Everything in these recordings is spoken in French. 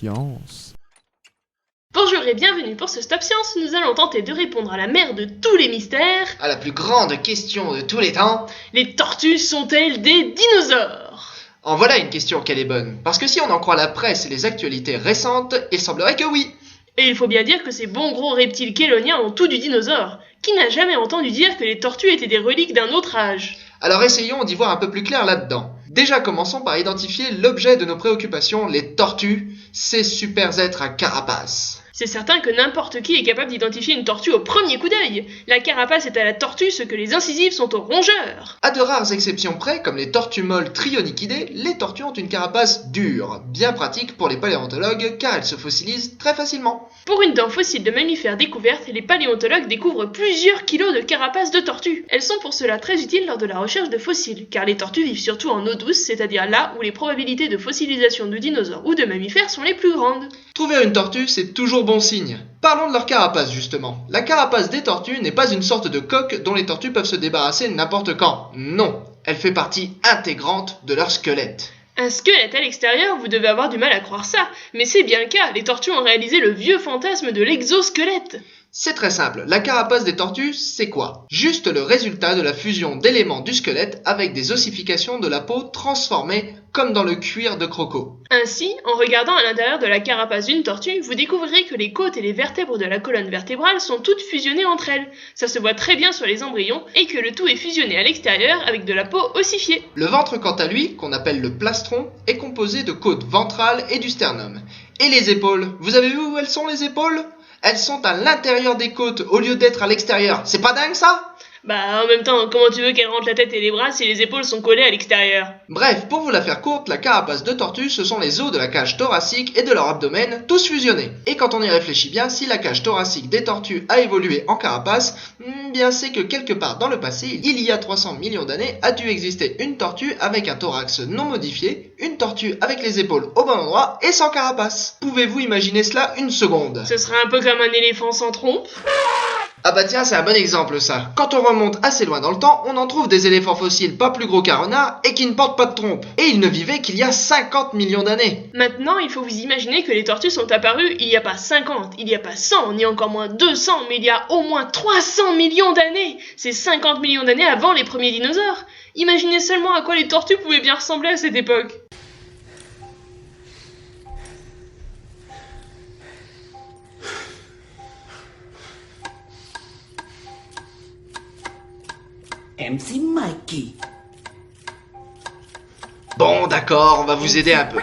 Science. Bonjour et bienvenue pour ce Stop Science, nous allons tenter de répondre à la mère de tous les mystères. À la plus grande question de tous les temps. Les tortues sont-elles des dinosaures? En voilà une question qu'elle est bonne, parce que si on en croit la presse et les actualités récentes, il semblerait que oui. Et il faut bien dire que ces bons gros reptiles chéloniens ont tout du dinosaure. Qui n'a jamais entendu dire que les tortues étaient des reliques d'un autre âge? Alors essayons d'y voir un peu plus clair là-dedans. Déjà commençons par identifier l'objet de nos préoccupations, les tortues, ces super êtres à carapace. C'est certain que n'importe qui est capable d'identifier une tortue au premier coup d'œil. La carapace est à la tortue ce que les incisives sont aux rongeurs. À de rares exceptions près, comme les tortues molles trionychidées, les tortues ont une carapace dure, bien pratique pour les paléontologues car elles se fossilisent très facilement. Pour une dent fossile de mammifère découverte, les paléontologues découvrent plusieurs kilos de carapaces de tortues. Elles sont pour cela très utiles lors de la recherche de fossiles, car les tortues vivent surtout en eau douce, c'est-à-dire là où les probabilités de fossilisation de dinosaures ou de mammifères sont les plus grandes. Trouver une tortue, c'est toujours bon signe. Parlons de leur carapace justement. La carapace des tortues n'est pas une sorte de coque dont les tortues peuvent se débarrasser n'importe quand. Non, elle fait partie intégrante de leur squelette. Un squelette à l'extérieur, vous devez avoir du mal à croire ça, mais c'est bien le cas, les tortues ont réalisé le vieux fantasme de l'exosquelette. C'est très simple, la carapace des tortues, c'est quoi? Juste le résultat de la fusion d'éléments du squelette avec des ossifications de la peau transformées comme dans le cuir de croco. Ainsi, en regardant à l'intérieur de la carapace d'une tortue, vous découvrirez que les côtes et les vertèbres de la colonne vertébrale sont toutes fusionnées entre elles. Ça se voit très bien sur les embryons, et que le tout est fusionné à l'extérieur avec de la peau ossifiée. Le ventre, quant à lui, qu'on appelle le plastron, est composé de côtes ventrales et du sternum. Et les épaules, vous avez vu où elles sont les épaules? Elles sont à l'intérieur des côtes au lieu d'être à l'extérieur. C'est pas dingue ça? Bah en même temps, comment tu veux qu'elle rentre la tête et les bras si les épaules sont collées à l'extérieur? Bref, pour vous la faire courte, la carapace de tortue, ce sont les os de la cage thoracique et de leur abdomen, tous fusionnés. Et quand on y réfléchit bien, si la cage thoracique des tortues a évolué en carapace, bien c'est que quelque part dans le passé, il y a 300 millions d'années, a dû exister une tortue avec un thorax non modifié, une tortue avec les épaules au bon endroit et sans carapace. Pouvez-vous imaginer cela une seconde? Ce serait un peu comme un éléphant sans trompe. Ah bah tiens, c'est un bon exemple ça. Quand on remonte assez loin dans le temps, on en trouve des éléphants fossiles pas plus gros qu'un renard et qui ne portent pas de trompe. Et ils ne vivaient qu'il y a 50 millions d'années. Maintenant, il faut vous imaginer que les tortues sont apparues il n'y a pas 50, il n'y a pas 100, ni encore moins 200, mais il y a au moins 300 millions d'années. C'est 50 millions d'années avant les premiers dinosaures. Imaginez seulement à quoi les tortues pouvaient bien ressembler à cette époque. MC Mikey. Bon d'accord, on va vous aider un peu.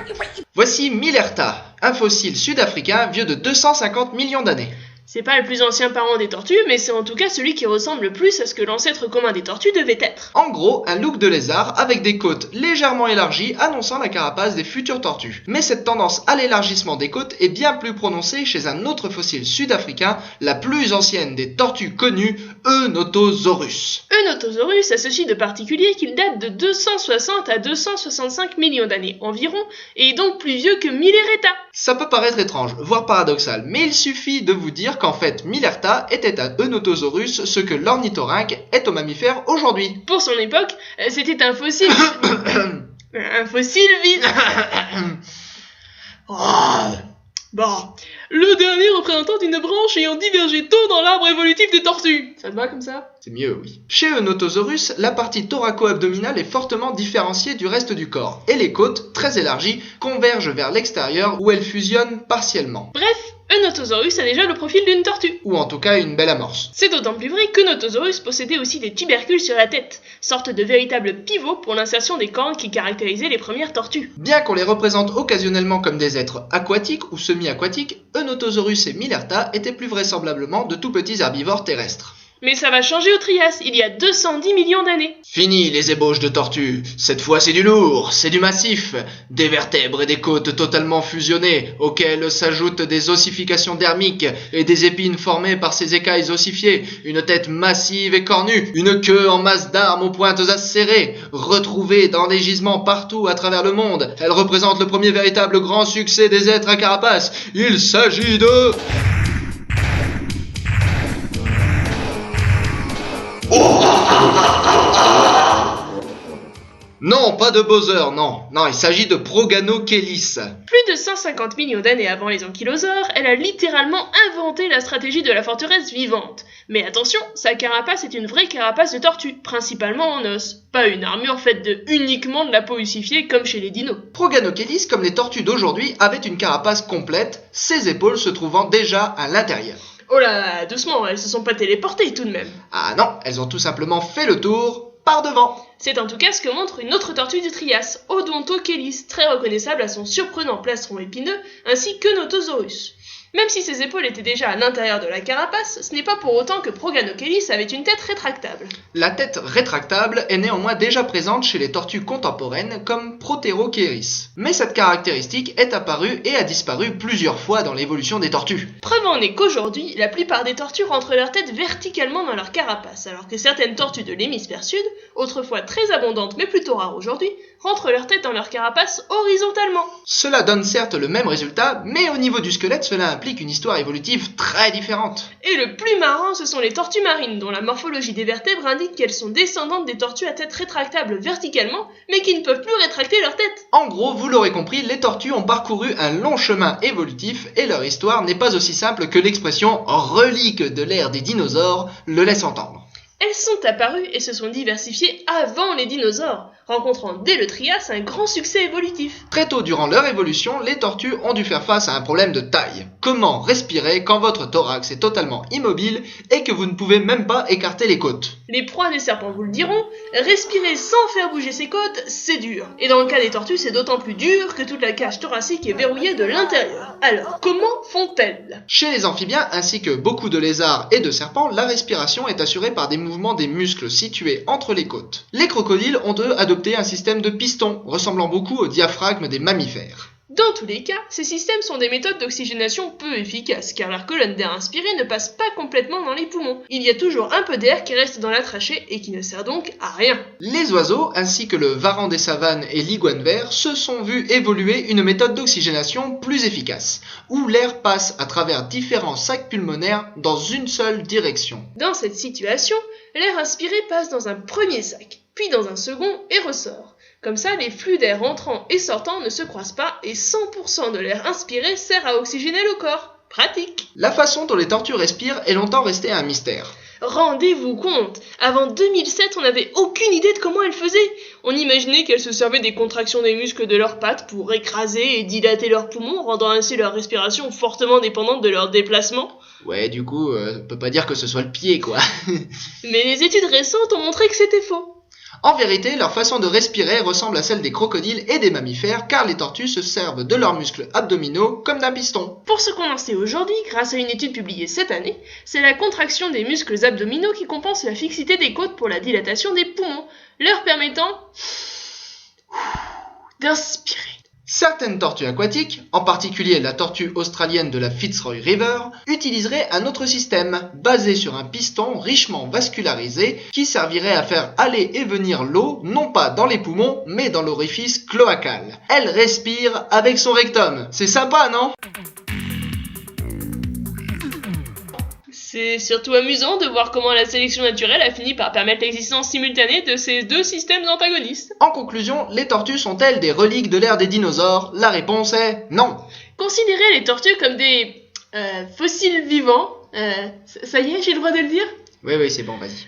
Voici Millerta, un fossile sud-africain vieux de 250 millions d'années. C'est pas le plus ancien parent des tortues, mais c'est en tout cas celui qui ressemble le plus à ce que l'ancêtre commun des tortues devait être. En gros, un look de lézard avec des côtes légèrement élargies annonçant la carapace des futures tortues. Mais cette tendance à l'élargissement des côtes est bien plus prononcée chez un autre fossile sud-africain, la plus ancienne des tortues connues, Eunotosaurus. Eunotosaurus a ceci de particulier qu'il date de 260 à 265 millions d'années environ, et est donc plus vieux que Millerta. Ça peut paraître étrange, voire paradoxal, mais il suffit de vous dire qu'en fait, Millerta était à Eunotosaurus ce que l'ornithorynque est aux mammifères aujourd'hui. Pour son époque, c'était un fossile... un fossile vide. Bon, le dernier représentant d'une branche ayant divergé tôt dans l'arbre évolutif des tortues. Ça te va comme ça? C'est mieux, oui. Chez Eunotosaurus, la partie thoraco-abdominale est fortement différenciée du reste du corps, et les côtes, très élargies, convergent vers l'extérieur où elles fusionnent partiellement. Bref, Eunotosaurus a déjà le profil d'une tortue. Ou en tout cas une belle amorce. C'est d'autant plus vrai qu'Eunotosaurus possédait aussi des tubercules sur la tête, sorte de véritables pivots pour l'insertion des cornes qui caractérisaient les premières tortues. Bien qu'on les représente occasionnellement comme des êtres aquatiques ou semi-aquatiques, Eunotosaurus et Millerta étaient plus vraisemblablement de tout petits herbivores terrestres. Mais ça va changer au Trias, il y a 210 millions d'années. Fini les ébauches de tortues, cette fois c'est du lourd, c'est du massif, des vertèbres et des côtes totalement fusionnées, auxquelles s'ajoutent des ossifications dermiques et des épines formées par ces écailles ossifiées, une tête massive et cornue, une queue en masse d'armes aux pointes acérées, retrouvée dans des gisements partout à travers le monde. Elle représente le premier véritable grand succès des êtres à carapace. Il s'agit de... Non, pas de Bowser, non. Non, il s'agit de Proganochelis. Plus de 150 millions d'années avant les ankylosaures, elle a littéralement inventé la stratégie de la forteresse vivante. Mais attention, sa carapace est une vraie carapace de tortue, principalement en os. Pas une armure faite uniquement de la peau ossifiée comme chez les dinos. Proganochelis, comme les tortues d'aujourd'hui, avait une carapace complète, ses épaules se trouvant déjà à l'intérieur. Oh là, doucement, elles se sont pas téléportées tout de même. Ah non, elles ont tout simplement fait le tour par devant. C'est en tout cas ce que montre une autre tortue du Trias, Odontochelys, très reconnaissable à son surprenant plastron épineux, ainsi que Notosaurus. Même si ses épaules étaient déjà à l'intérieur de la carapace, ce n'est pas pour autant que Proganochelis avait une tête rétractable. La tête rétractable est néanmoins déjà présente chez les tortues contemporaines comme Proterocheris. Mais cette caractéristique est apparue et a disparu plusieurs fois dans l'évolution des tortues. Preuve en est qu'aujourd'hui, la plupart des tortues rentrent leur tête verticalement dans leur carapace, alors que certaines tortues de l'hémisphère sud, autrefois très abondantes mais plutôt rares aujourd'hui, rentrent leur tête dans leur carapace horizontalement. Cela donne certes le même résultat, mais au niveau du squelette, cela implique une histoire évolutive très différente. Et le plus marrant, ce sont les tortues marines, dont la morphologie des vertèbres indique qu'elles sont descendantes des tortues à tête rétractable verticalement, mais qui ne peuvent plus rétracter leur tête. En gros, vous l'aurez compris, les tortues ont parcouru un long chemin évolutif et leur histoire n'est pas aussi simple que l'expression « relique de l'ère des dinosaures » le laisse entendre. Elles sont apparues et se sont diversifiées avant les dinosaures, rencontrant dès le Trias un grand succès évolutif. Très tôt durant leur évolution, les tortues ont dû faire face à un problème de taille. Comment respirer quand votre thorax est totalement immobile et que vous ne pouvez même pas écarter les côtes? Les proies des serpents vous le diront, respirer sans faire bouger ses côtes, c'est dur. Et dans le cas des tortues, c'est d'autant plus dur que toute la cage thoracique est verrouillée de l'intérieur. Alors, comment font-elles? Chez les amphibiens ainsi que beaucoup de lézards et de serpents, la respiration est assurée par des mouvements des muscles situés entre les côtes. Les crocodiles ont eux adopté un système de piston, ressemblant beaucoup au diaphragme des mammifères. Dans tous les cas, ces systèmes sont des méthodes d'oxygénation peu efficaces, car leur colonne d'air inspiré ne passe pas complètement dans les poumons. Il y a toujours un peu d'air qui reste dans la trachée et qui ne sert donc à rien. Les oiseaux, ainsi que le varan des savanes et l'iguane vert, se sont vus évoluer une méthode d'oxygénation plus efficace, où l'air passe à travers différents sacs pulmonaires dans une seule direction. Dans cette situation, l'air inspiré passe dans un premier sac, puis dans un second et ressort. Comme ça, les flux d'air entrant et sortant ne se croisent pas et 100% de l'air inspiré sert à oxygéner le corps. Pratique. La façon dont les tortues respirent est longtemps restée un mystère. Rendez-vous compte, avant 2007, on n'avait aucune idée de comment elles faisaient. On imaginait qu'elles se servaient des contractions des muscles de leurs pattes pour écraser et dilater leurs poumons, rendant ainsi leur respiration fortement dépendante de leur déplacement. Ouais, du coup, on peut pas dire que ce soit le pied, quoi. Mais les études récentes ont montré que c'était faux. En vérité, leur façon de respirer ressemble à celle des crocodiles et des mammifères, car les tortues se servent de leurs muscles abdominaux comme d'un piston. Pour ce qu'on en sait aujourd'hui, grâce à une étude publiée cette année, c'est la contraction des muscles abdominaux qui compense la fixité des côtes pour la dilatation des poumons, leur permettant d'inspirer. Certaines tortues aquatiques, en particulier la tortue australienne de la Fitzroy River, utiliseraient un autre système, basé sur un piston richement vascularisé, qui servirait à faire aller et venir l'eau, non pas dans les poumons, mais dans l'orifice cloacal. Elle respire avec son rectum. C'est sympa, non ? C'est surtout amusant de voir comment la sélection naturelle a fini par permettre l'existence simultanée de ces deux systèmes antagonistes. En conclusion, les tortues sont-elles des reliques de l'ère des dinosaures ? La réponse est non. Considérer les tortues comme des fossiles vivants, ça y est, j'ai le droit de le dire ? Oui, c'est bon, vas-y.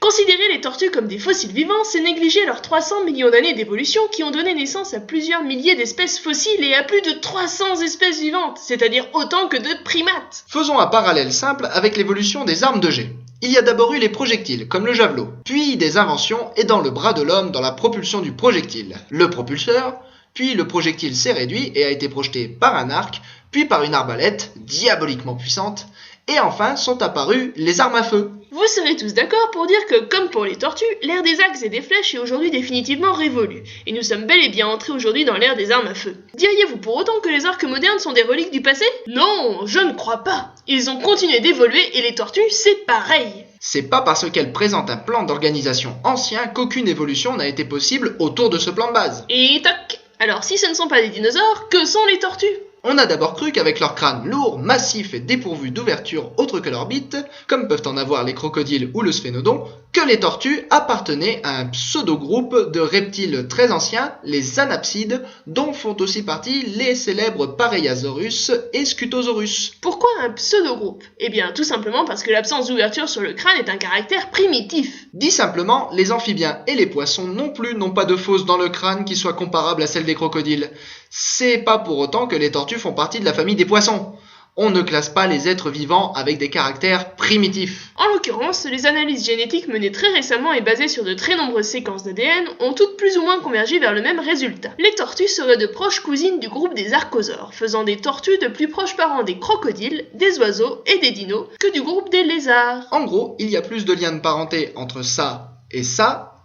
Considérer les tortues comme des fossiles vivants, c'est négliger leurs 300 millions d'années d'évolution qui ont donné naissance à plusieurs milliers d'espèces fossiles et à plus de 300 espèces vivantes, c'est-à-dire autant que de primates. Faisons un parallèle simple avec l'évolution des armes de jet. Il y a d'abord eu les projectiles, comme le javelot, puis des inventions aidant le bras de l'homme dans la propulsion du projectile. Le propulseur, puis le projectile s'est réduit et a été projeté par un arc, puis par une arbalète, diaboliquement puissante, et enfin sont apparues les armes à feu. Vous serez tous d'accord pour dire que, comme pour les tortues, l'ère des axes et des flèches est aujourd'hui définitivement révolue, et nous sommes bel et bien entrés aujourd'hui dans l'ère des armes à feu. Diriez-vous pour autant que les arcs modernes sont des reliques du passé ? Non, je ne crois pas. Ils ont continué d'évoluer et les tortues, c'est pareil. C'est pas parce qu'elles présentent un plan d'organisation ancien qu'aucune évolution n'a été possible autour de ce plan de base. Et toc. Alors si ce ne sont pas des dinosaures, que sont les tortues ? On a d'abord cru qu'avec leur crâne lourd, massif et dépourvu d'ouverture autre que l'orbite, comme peuvent en avoir les crocodiles ou le sphénodon, que les tortues appartenaient à un pseudo-groupe de reptiles très anciens, les anapsides, dont font aussi partie les célèbres Pareiasaurus et Scutosaurus. Pourquoi un pseudo-groupe? Eh bien, tout simplement parce que l'absence d'ouverture sur le crâne est un caractère primitif. Dit simplement, les amphibiens et les poissons non plus n'ont pas de fosse dans le crâne qui soit comparable à celle des crocodiles. C'est pas pour autant que les tortues font partie de la famille des poissons. On ne classe pas les êtres vivants avec des caractères primitifs. En l'occurrence, les analyses génétiques menées très récemment et basées sur de très nombreuses séquences d'ADN ont toutes plus ou moins convergé vers le même résultat. Les tortues seraient de proches cousines du groupe des archosaures, faisant des tortues de plus proches parents des crocodiles, des oiseaux et des dinos que du groupe des lézards. En gros, il y a plus de liens de parenté entre ça et ça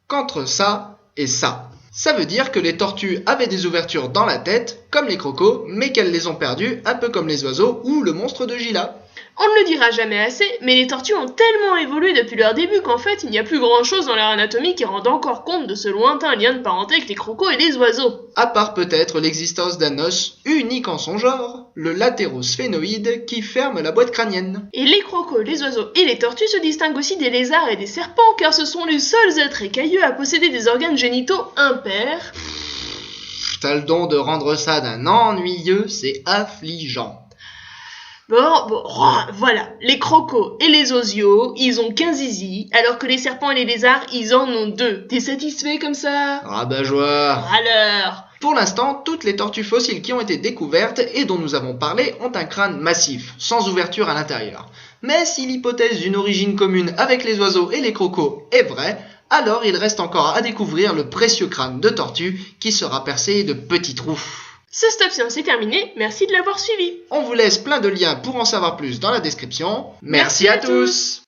qu'entre ça et ça. Ça veut dire que les tortues avaient des ouvertures dans la tête, comme les crocos, mais qu'elles les ont perdues, un peu comme les oiseaux ou le monstre de Gila. On ne le dira jamais assez, mais les tortues ont tellement évolué depuis leur début qu'en fait, il n'y a plus grand chose dans leur anatomie qui rende encore compte de ce lointain lien de parenté avec les crocos et les oiseaux. À part peut-être l'existence d'un os unique en son genre, le latérosphénoïde qui ferme la boîte crânienne. Et les crocos, les oiseaux et les tortues se distinguent aussi des lézards et des serpents, car ce sont les seuls êtres écailleux à posséder des organes génitaux impairs. T'as le don de rendre ça d'un ennuyeux, c'est affligeant. Bon, voilà, les crocos et les osios, ils ont 15 zizi, alors que les serpents et les lézards, ils en ont 2. T'es satisfait comme ça? Rabat-joie. Alors, pour l'instant, toutes les tortues fossiles qui ont été découvertes et dont nous avons parlé ont un crâne massif, sans ouverture à l'intérieur. Mais si l'hypothèse d'une origine commune avec les oiseaux et les crocos est vraie, alors il reste encore à découvrir le précieux crâne de tortue qui sera percé de petits trous. ce Stop Science est terminé, merci de l'avoir suivi. On vous laisse plein de liens pour en savoir plus dans la description. Merci à tous.